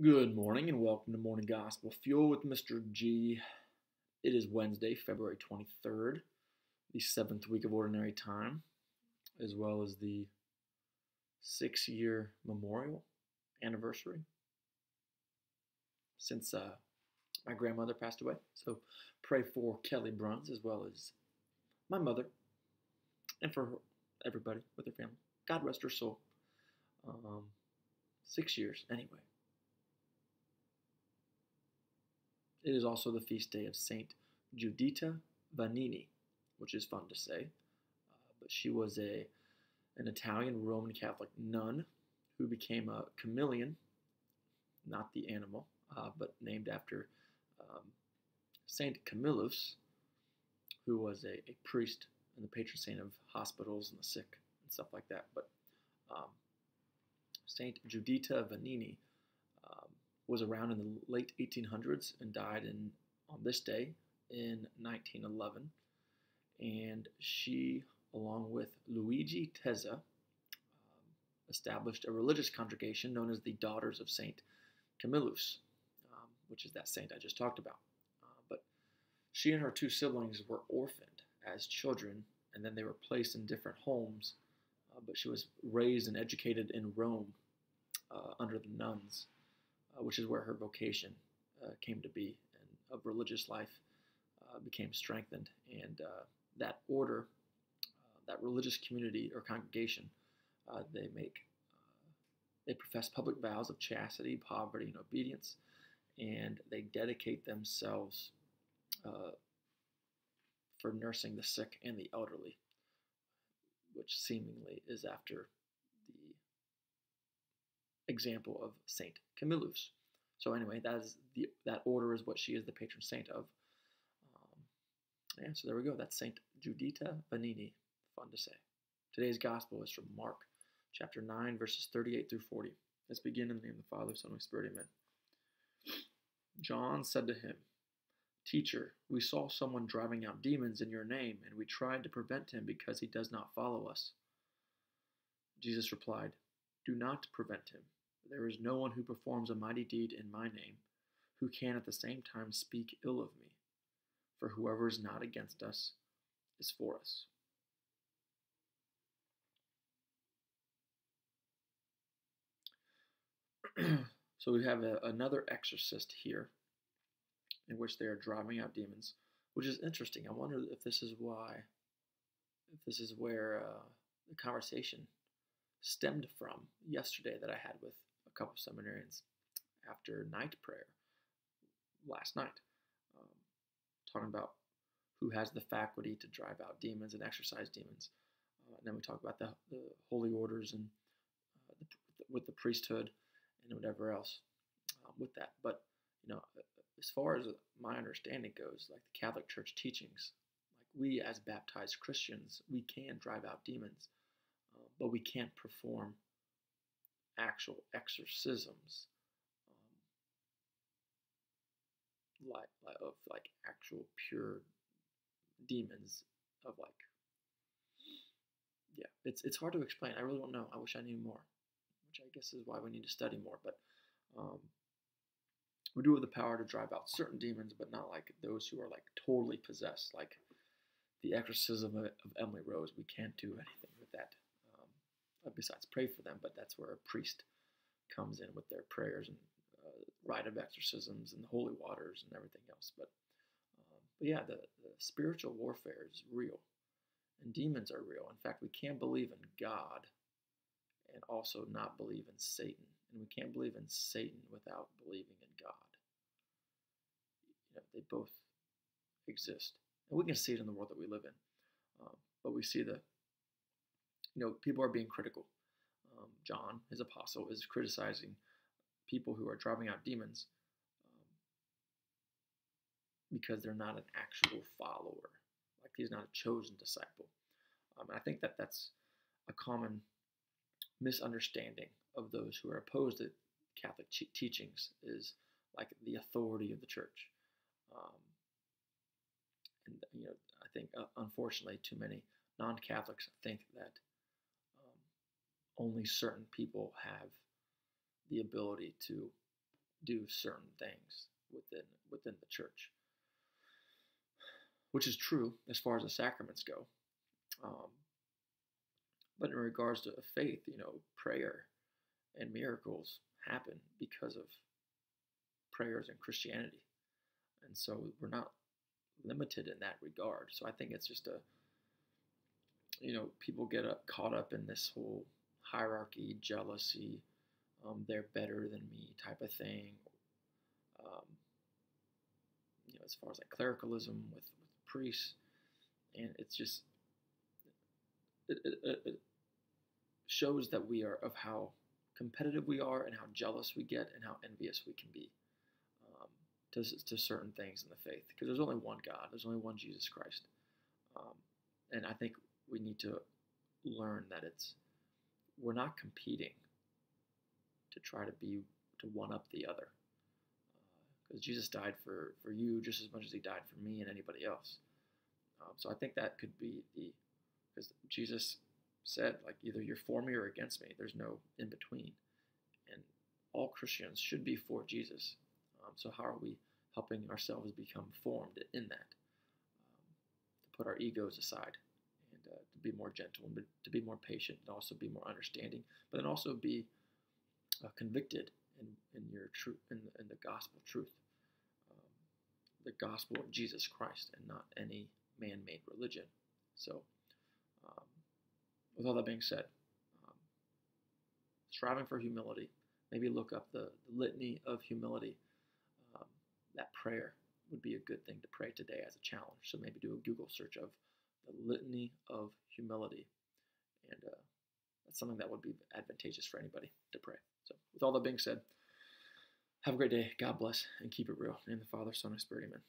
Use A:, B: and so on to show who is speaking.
A: Good morning and welcome to Morning Gospel Fuel with Mr. G. It is Wednesday, February 23rd, the seventh week of Ordinary Time, as well as the 6-year memorial anniversary since my grandmother passed away. So pray for Kelly Bruns as well as my mother and for everybody with her family. God rest her soul. 6 years, anyway. It is also the feast day of Saint Giuditta Vannini, which is fun to say. But she was an Italian Roman Catholic nun who became a chameleon, not the animal, but named after um, Saint Camillus, who was a priest and the patron saint of hospitals and the sick and stuff like that. But um, Saint Giuditta Vannini um, was around in the late 1800s and died on this day in 1911. And she, along with Luigi Tezza, established a religious congregation known as the Daughters of Saint Camillus, which is that saint I just talked about. But she and her two siblings were orphaned as children, and then they were placed in different homes. But she was raised and educated in Rome under the nuns, which is where her vocation came to be, and of religious life became strengthened. And that order, that religious community or congregation, they they profess public vows of chastity, poverty, and obedience, and they dedicate themselves for nursing the sick and the elderly, which seemingly is after the example of Saint Camillus. So anyway, that order is what she is the patron saint of. So there we go. That's Saint Giuditta Vannini. Fun to say. Today's gospel is from Mark chapter 9, verses 38 through 40. Let's begin in the name of the Father, Son, and Holy Spirit. Amen. John said to him, "Teacher, we saw someone driving out demons in your name, and we tried to prevent him because he does not follow us." Jesus replied, "Do not prevent him. There is no one who performs a mighty deed in my name who can at the same time speak ill of me. For whoever is not against us is for us." So we have another exorcist here in which they are driving out demons, which is interesting. I wonder if this is where the conversation stemmed from yesterday that I had with a couple of seminarians after night prayer last night, talking about who has the faculty to drive out demons and exorcise demons. And then we talk about the holy orders and with the priesthood and whatever else with that. But as far as my understanding goes, like the Catholic Church teachings, like we as baptized Christians, we can drive out demons, but we can't perform actual exorcisms, like actual pure demons of like, yeah, it's hard to explain. I really don't know. I wish I knew more, which I guess is why we need to study more. But we do have the power to drive out certain demons, but not like those who are like totally possessed, like the exorcism of Emily Rose. We can't do anything with that besides pray for them, but that's where a priest comes in with their prayers and rite of exorcisms and the holy waters and everything else. But yeah, the spiritual warfare is real, and demons are real. In fact, we can't believe in God and also not believe in Satan, and we can't believe in Satan without believing in God. They both exist, and we can see it in the world that we live in. But we see people are being critical. John, his apostle, is criticizing people who are driving out demons because they're not an actual follower. Like he's not a chosen disciple. And I think that that's a common misunderstanding of those who are opposed to Catholic teachings, is like the authority of the church. And I think unfortunately too many non-Catholics think that only certain people have the ability to do certain things within the church, which is true as far as the sacraments go. Um, but in regards to faith, prayer and miracles happen because of prayers and Christianity, and so we're not limited in that regard. So I think it's just people get caught up in this whole hierarchy, jealousy, they're better than me type of thing. Um, as far as like clericalism with priests, and it's just it shows that we are of how competitive we are and how jealous we get and how envious we can be um, to certain things in the faith. Because there's only one God, there's only one Jesus Christ, and I think we need to learn that we're not competing to try to one up the other, because Jesus died for you just as much as he died for me and anybody else. So I think that could be because Jesus said, like, either you're for me or against me. There's no in between, and all Christians should be for Jesus. So how are we helping ourselves become formed in that, to put our egos aside, and to be more gentle, and to be more patient, and also be more understanding, but then also be convicted in your truth, in the gospel truth, the gospel of Jesus Christ, and not any man-made religion. So, with all that being said, striving for humility, maybe look up the litany of humility. That prayer would be a good thing to pray today as a challenge. So maybe do a Google search of the litany of humility, and that's something that would be advantageous for anybody to pray. So with all that being said, have a great day. God bless, and keep it real. In the Father, Son, and Spirit, amen.